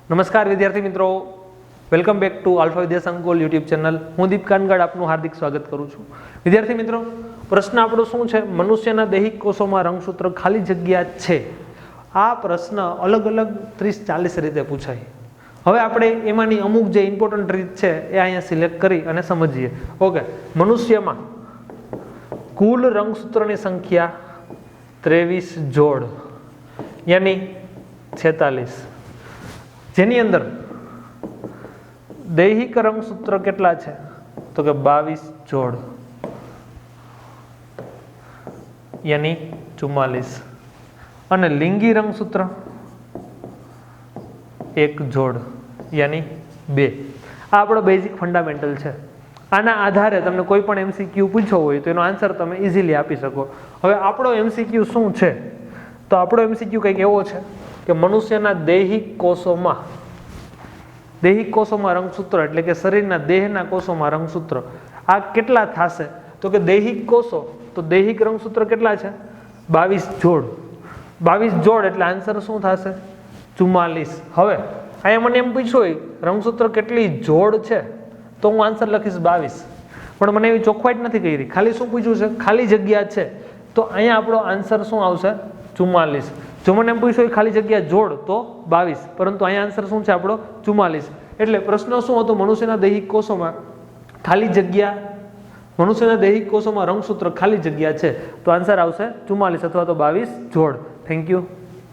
નમસ્કાર વિદ્યાર્થી મિત્રો, વેલકમ બેક ટુ આલ્ફા વિદ્યા સંકુલ યુટ્યુબ ચેનલ. હું દીપ કાનગડ આપનું હાર્દિક સ્વાગત કરું છું. વિદ્યાર્થી મિત્રો, પ્રશ્ન આપણો શું છે? મનુષ્યના દૈહિક કોષોમાં રંગસૂત્ર ખાલી જગ્યા છે. આ પ્રશ્ન અલગ અલગ 30-40 રીતે પૂછાય. હવે આપણે એમાંની અમુક જે ઇમ્પોર્ટન્ટ રીત છે એ અહીંયા સિલેક્ટ કરી અને સમજીએ. ઓકે, મનુષ્યમાં કુલ રંગસૂત્રની સંખ્યા 23 જોડ, યાની 46, જેની અંદર દૈહિક રંગસૂત્ર કેટલા છે? તો કે 22 જોડ, યાની 44, અને લિંગી રંગસૂત્ર 1 જોડ, યાની 2. આ આપણો બેઝિક ફંડામેન્ટલ છે. આના આધારે તમને કોઈ પણ MCQ પૂછ્યો હોય તો એનો આન્સર તમે ઇઝીલી આપી શકો. હવે આપણો MCQ શું છે? તો આપણો MCQ કંઈક એવો છે કે મનુષ્યના દૈહિક કોષોમાં રંગસૂત્ર એટલે કે શરીરના દેહના કોષોમાં રંગસૂત્ર આ કેટલા થશે? તો કે દૈહિક કોષો, તો દૈહિક રંગસૂત્ર કેટલા છે? 22 જોડ. 22 જોડ એટલે આન્સર શું થશે? 44. હવે અહીંયા મને એમ પૂછ્યું હોય રંગસૂત્ર કેટલી જોડ છે, તો હું આન્સર લખીશ 22, પણ મને એવી ચોખવાટ નથી કરી. ખાલી શું પૂછ્યું છે? ખાલી જગ્યા છે. તો અહીંયા આપણો આન્સર શું આવશે? 44. જો મને એમ પૂછ્યું હોય ખાલી જગ્યા જોડ તો 22, પરંતુ અહીંયા આન્સર શું છે આપણો? 44. એટલે પ્રશ્ન શું હતો? મનુષ્યના દૈહિક કોષોમાં ખાલી જગ્યા, મનુષ્યના દૈહિક કોષોમાં રંગસૂત્ર ખાલી જગ્યા છે, તો આન્સર આવશે 44 અથવા તો 22 જોડ. Thank you.